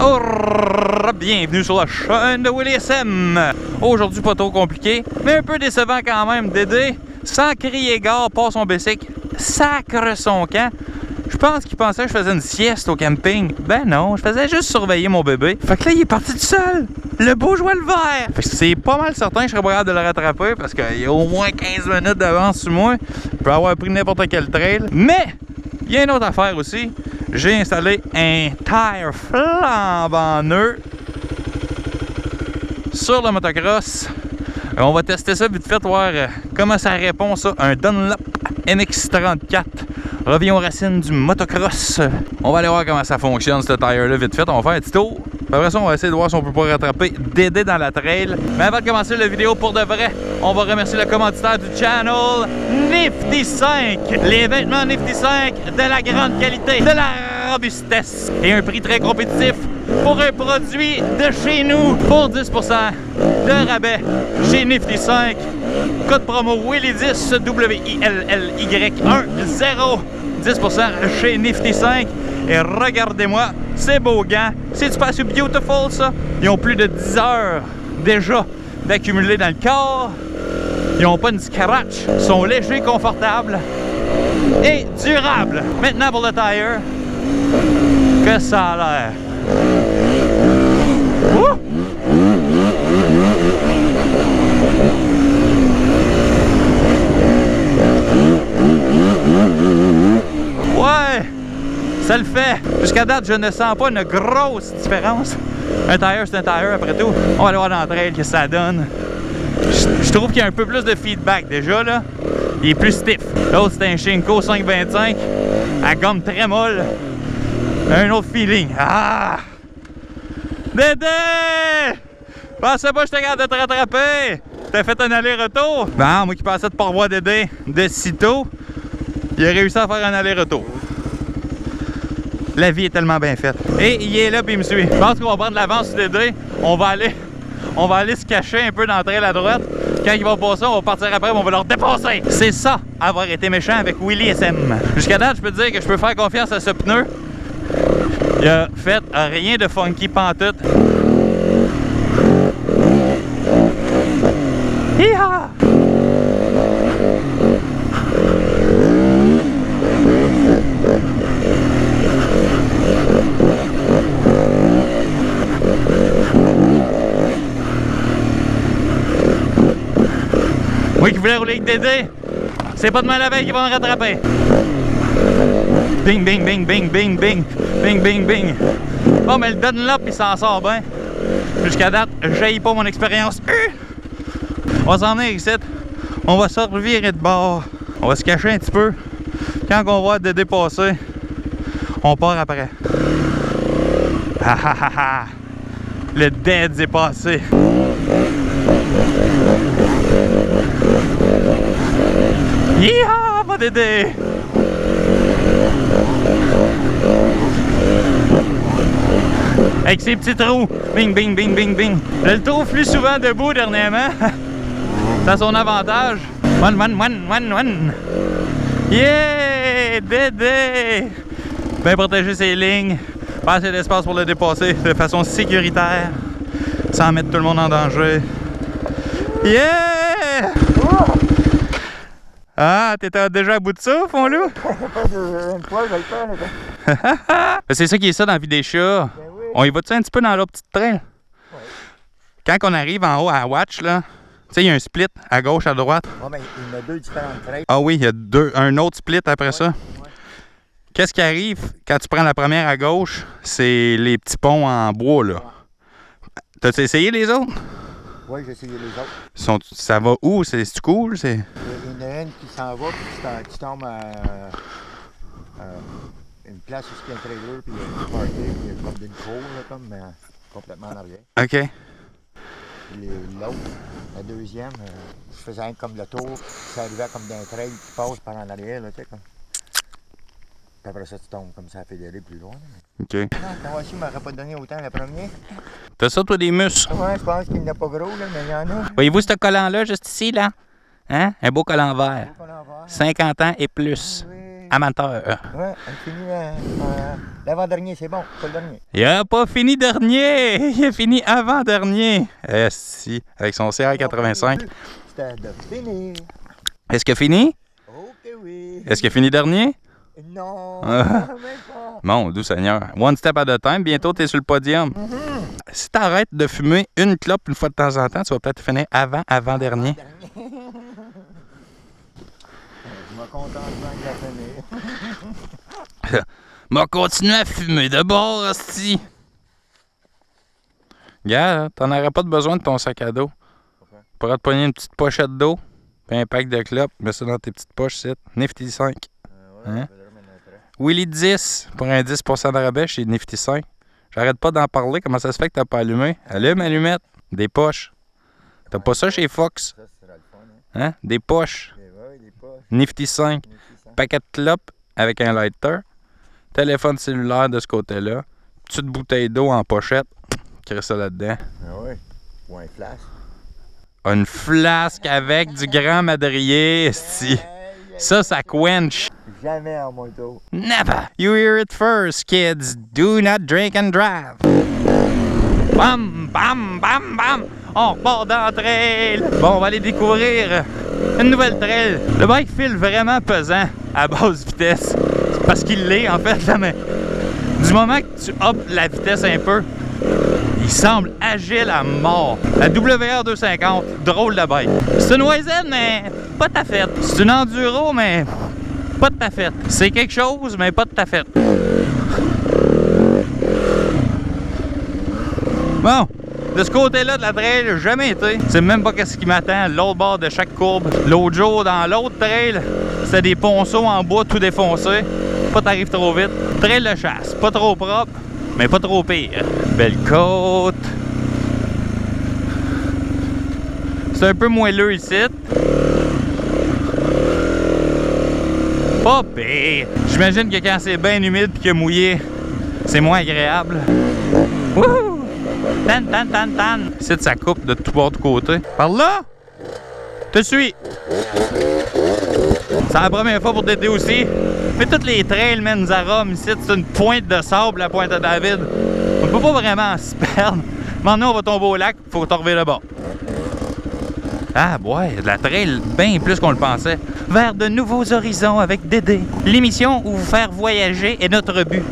Oh, bienvenue sur la chaîne de Willy SM. Aujourd'hui, pas trop compliqué, mais un peu décevant quand même. Dédé, sans crier gare, passe son bicycle, sacre son camp. Je pense qu'il pensait que je faisais une sieste au camping. Ben non, je faisais juste surveiller mon bébé. Fait que là, il est parti tout seul. Le beau joie le vert. Fait que c'est pas mal certain que je serais pas capable de le rattraper parce qu'il y a au moins 15 minutes d'avance sur moi. Je peux avoir pris n'importe quel trail. Mais, il y a une autre affaire aussi. J'ai installé un tire flambant neuf sur le motocross. On va tester ça vite fait, voir comment ça répond ça. Un Dunlop MX34. Revient aux racines du motocross. On va aller voir comment ça fonctionne, ce tire-là, vite fait. On va faire un petit tour. Après ça, on va essayer de voir si on peut pas rattraper Dédé dans la trail. Mais avant de commencer la vidéo pour de vrai, on va remercier le commanditaire du channel, Nifty 5. Les vêtements Nifty 5 de la grande qualité, de la robustesse et un prix très compétitif pour un produit de chez nous pour 10% de rabais chez Nifty 5. Code promo Willy10, WILLY10, 10% chez Nifty 5. Et regardez-moi ces beaux gants. C'est-tu pas assez beautiful ça? Ils ont plus de 10 heures déjà d'accumuler dans le corps. Ils n'ont pas une scratch. Ils sont légers, confortables et durables. Maintenant pour le tire, que ça a l'air. Ouh! Ouais, ça le fait. Jusqu'à date, je ne sens pas une grosse différence. Un tire, c'est un tire après tout. On va aller voir dans le trail que ça donne. Je trouve qu'il y a un peu plus de feedback déjà là. Il est plus stiff. L'autre, c'est un Shinko 525 à gomme très molle. Un autre feeling. Ah! Dédé! Pensais pas que j'étais capable de te rattraper! T'as fait un aller-retour? Bon, moi qui pensais de pas revoir Dédé de sitôt, il a réussi à faire un aller-retour. La vie est tellement bien faite. Et il est là puis il me suit. Je pense qu'on va prendre l'avance sur Dédé. On va aller se cacher un peu dans le trail à droite. Quand il va passer, on va partir après, on va leur dépasser. C'est ça, avoir été méchant avec Willy SM. Jusqu'à date, je peux te dire que je peux faire confiance à ce pneu. Il a fait rien de funky pantoute. Hi-ha! Moi qui voulais rouler avec Dédé, c'est pas demain la veille qu'ils vont me rattraper. Bing, bing, bing, bing, bing, bing, bing, bing, bing. Bon, mais le Dunlop, il s'en sort bien. Jusqu'à date, j'haïs pas mon expérience. On va s'en venir ici. On va se revirer de bord. On va se cacher un petit peu. Quand on voit Dédé passer, on part après. Ah ah ah ah! Le dead est passé. Yeehaw, mon Dédé! Avec ses petits trous. Bing, bing, bing, bing, bing. Je le trouve plus souvent debout dernièrement. Ça a son avantage. One, one, one, one, one. Yeah! Dédé! Bien protéger ses lignes. Pas assez d'espace pour le dépasser de façon sécuritaire. Sans mettre tout le monde en danger. Yeah! Ah, t'étais déjà à bout de souffle, mon loup? C'est ça qui est ça dans la vie des chats. Ben oui. On y va-tu un petit peu dans leur petite trail? Oui. Quand on arrive en haut à Watch, là, tu sais, il y a un split à gauche, à droite. Oui, mais il y en a deux différentes trails. Ah oui, il y a un autre split après ça. Ouais. Qu'est-ce qui arrive quand tu prends la première à gauche? C'est les petits ponts en bois, là. T'as-tu essayé les autres? Oui, j'ai essayé les autres. Ça va où? C'est cool? Il y en a une qui s'en va, puis tu tombes à une place où il y a un trailer, puis il y a un parking, puis il y a comme d'une cour, là, comme complètement en arrière. OK. Puis l'autre, la deuxième, je faisais comme le tour, ça arrivait comme d'un trail qui passe par en arrière, là, tu sais, comme. Puis après ça, tu tombes comme ça à fédérer plus loin. OK. Non, ton aussi m'aurait pas donné autant la première. T'as ça, toi, des muscles? Ouais, je pense qu'il n'est pas gros, là, mais il y en a. Voyez-vous ce collant-là, juste ici, là? Hein? Un beau collant vert. Faut qu'on en voit. 50 ans et plus. Oui. amateur. Ouais, elle finit l'avant-dernier, c'est bon, pas le dernier. Il a pas fini dernier! Il a fini avant-dernier! Si, avec son CR85. C'était de finir. Est-ce qu'il a fini? Ok, oui. Est-ce qu'il a fini dernier? Non, Ah. même pas. Mon doux Seigneur. One step at a time, bientôt t'es sur le podium. Si t'arrêtes de fumer une clope une fois de temps en temps, tu vas peut-être finir avant-dernier. Je me contente bien de la finir. M'a continué à fumer de bord, hostie. Gars, t'en aurais pas besoin de ton sac à dos. Pourquoi? Tu pourras te pogner une petite pochette d'eau, puis un pack de clopes, mets ça dans tes petites poches, c'est Nifty 5. Ouais, Hein? je vais le remettre après. Willy 10 pour un 10% de rabais chez Nifty 5. J'arrête pas d'en parler, comment ça se fait que t'as pas allumé? Allume, allumette, des poches. T'as pas ça chez Fox, Ça, ce sera le fun, hein. hein? Des poches. Ouais, des poches. Nifty 5. Nifty 5. Paquet de clopes avec un lighter, téléphone cellulaire de ce côté-là, petite bouteille d'eau en pochette, crée ça là-dedans. Ah ouais. Ou un flash. Une flasque avec du grand madrier, esti. Ça quench. Jamais en moto. Never! You hear it first, kids. Do not drink and drive. Bam, bam, bam, bam. On repart dans le trail. Bon, on va aller découvrir une nouvelle trail. Le bike file vraiment pesant à basse vitesse. C'est parce qu'il l'est, en fait, là, mais du moment que tu uppes la vitesse un peu, il semble agile à mort. La WR250, drôle de bike. C'est une YZ, mais pas ta fête. C'est une enduro, mais pas de ta fête. C'est quelque chose, mais pas de ta fête. Bon, de ce côté-là de la trail, j'ai jamais été. C'est même pas qu'est-ce qui m'attend, l'autre bord de chaque courbe. L'autre jour, dans l'autre trail, c'était des ponceaux en bois tout défoncés. Pas t'arrives trop vite. Trail de chasse, pas trop propre, mais pas trop pire. Belle côte. C'est un peu moelleux ici. Pas pire. J'imagine que quand c'est bien humide et que mouillé, c'est moins agréable. Wouhou! Tan, tan, tan, tan. Ici, ça coupe de tout bord de côté. Par là! Te suis! C'est la première fois pour t'aider aussi. Mais toutes les trails, man, nous arôment ici. C'est une pointe de sable, la pointe de David. On peut pas vraiment se perdre. Maintenant, on va tomber au lac, faut tomber là-bas. Ah, ouais, de la trail bien plus qu'on le pensait. Vers de nouveaux horizons avec Dédé. L'émission où vous faire voyager est notre but.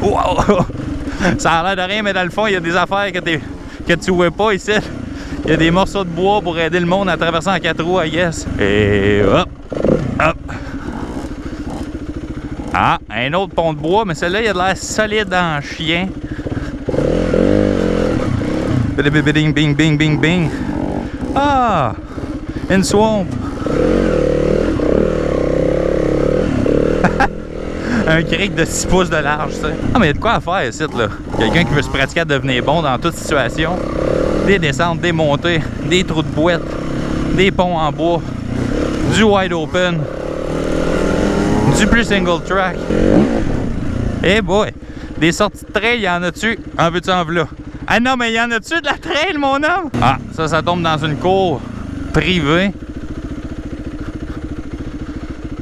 Wow! Ça a l'air de rien, mais dans le fond, il y a des affaires que tu vois pas ici. Il y a des morceaux de bois pour aider le monde à traverser en 4 roues, I guess. Et hop! Hop! Ah, un autre pont de bois, mais celui-là, il a de l'air solide en chien. Bing, bing, bing, bing, bing. Ah! Une swamp! Un cric de 6 pouces de large, tu sais. Ah, mais il y a de quoi à faire ici, là. Quelqu'un qui veut se pratiquer à devenir bon dans toute situation. Des descentes, des montées, des trous de boîte, des ponts en bois, du wide open, du plus single track. Eh boy! Des sorties de trail, y en a-tu? En veux-tu en v'là? Ah non, mais y en a-tu de la trail, mon homme? Ah, ça tombe dans une cour privée.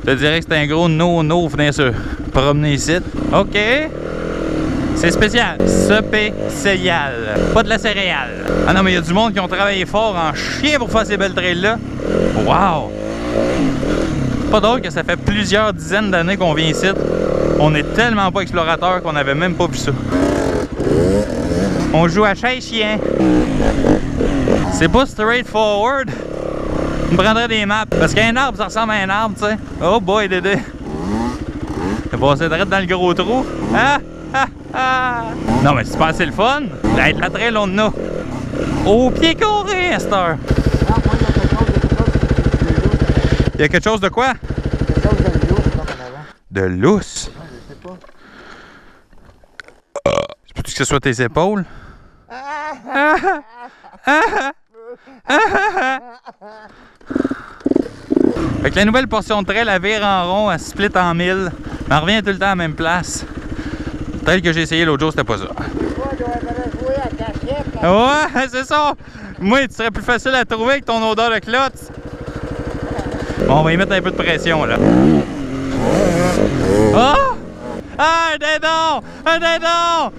Je te dirais que c'est un gros no-no venir se promener ici. OK. C'est spécial. Spécial. Pas de la céréale. Ah non, mais il y a du monde qui ont travaillé fort en chien pour faire ces belles trails-là. Wow! Pas drôle que ça fait plusieurs dizaines d'années qu'on vient ici. On est tellement pas explorateurs qu'on n'avait même pas vu ça. On joue à chaise-chien. C'est pas straightforward. On prendrait des maps. Parce qu'un arbre, ça ressemble à un arbre, tu sais. Oh boy, Dédé. T'es passé direct dans le gros trou. Ah! Ah! Ah! Non, mais c'est pas assez le fun. La trail, on en a. Au pied carré, à cette heure. Ah, moi, Il y a quelque chose de quoi? quelque chose de lousse, comme en avant. De lousse. Ah, je sais pas. Peux-tu que ce soit tes épaules? Fait que la nouvelle portion de trail, elle vire en rond, elle split en 1000. Elle revient tout le temps à la même place. Le trail que j'ai essayé l'autre jour, c'était pas ça. Ouais, c'est ça! Moi, tu serais plus facile à trouver avec ton odeur de clotte. Bon, on va y mettre un peu de pression, là. Oh! Ah, un dindon! Un dindon!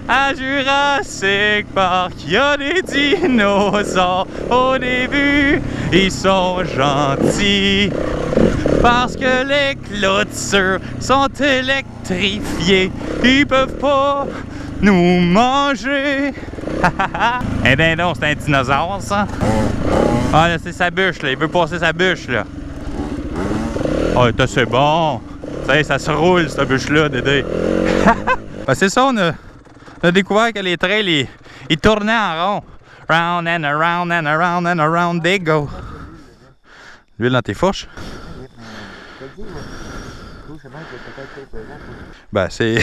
À Jurassic Park, il y a des dinosaures. Au début, ils sont gentils. Parce que les clôtures sont électrifiées. Ils peuvent pas nous manger. Un dindon, c'est un dinosaure, ça? Ah, là, c'est sa bûche, là. Il veut passer sa bûche, là. Ah, c'est bon. Ça se roule, cette bûche-là, Dédé. Ben, c'est ça, on a découvert que les trails, ils tournaient en rond. Round and around and around and around they go. L'huile dans tes fourches? Ben, c'est...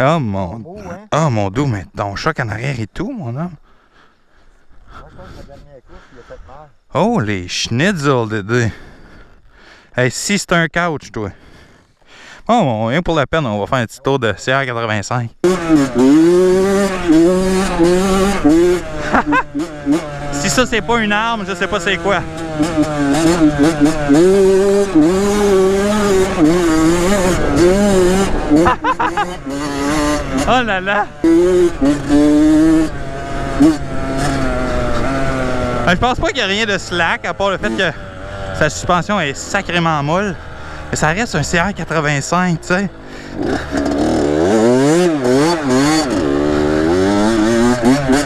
Oh, mon dos, mais ton choc en arrière et tout, mon homme. Oh, les schnitzel, Dédé. Hey, si c'est un couch, toi. Oh, rien pour la peine, on va faire un petit tour de CR85. Si ça, c'est pas une arme, je sais pas c'est quoi. Oh là là! Je pense pas qu'il y a rien de slack, à part le fait que sa suspension est sacrément molle. Mais ça reste un CR85, tu sais.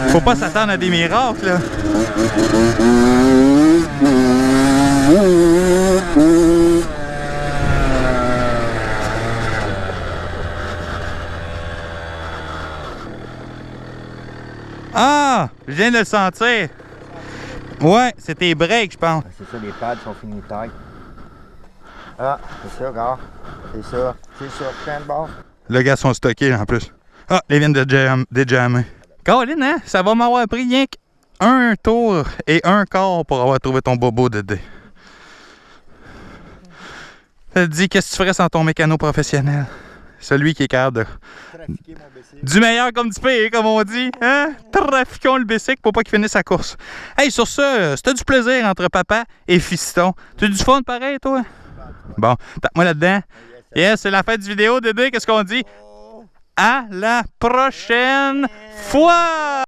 Faut pas s'attendre à des miracles, là. Ah! Je viens de le sentir. Ouais, c'est tes breaks, je pense. C'est ça, les pads sont finis de taille. Ah, c'est ça, gars. C'est ça. C'est ça. Tiens le bord. Le gars sont stockés en plus. Ah, ils viennent de déjammer. Caroline, hein? Ça va m'avoir pris rien qu'un tour et un quart pour avoir trouvé ton bobo, Dédé. Ça te dit, qu'est-ce que tu ferais sans ton mécano professionnel? Celui qui est capable de... Trafiquer mon bicycle. Du meilleur comme du pire, comme on dit. Hein? Trafiquons le bicycle pour pas qu'il finisse sa course. Hey, sur ce, c'était du plaisir entre papa et fiston. Tu as du fun pareil, toi? Bon, tape-moi là-dedans. Yes, c'est la fin du vidéo, Dédé. Qu'est-ce qu'on dit? À la prochaine fois!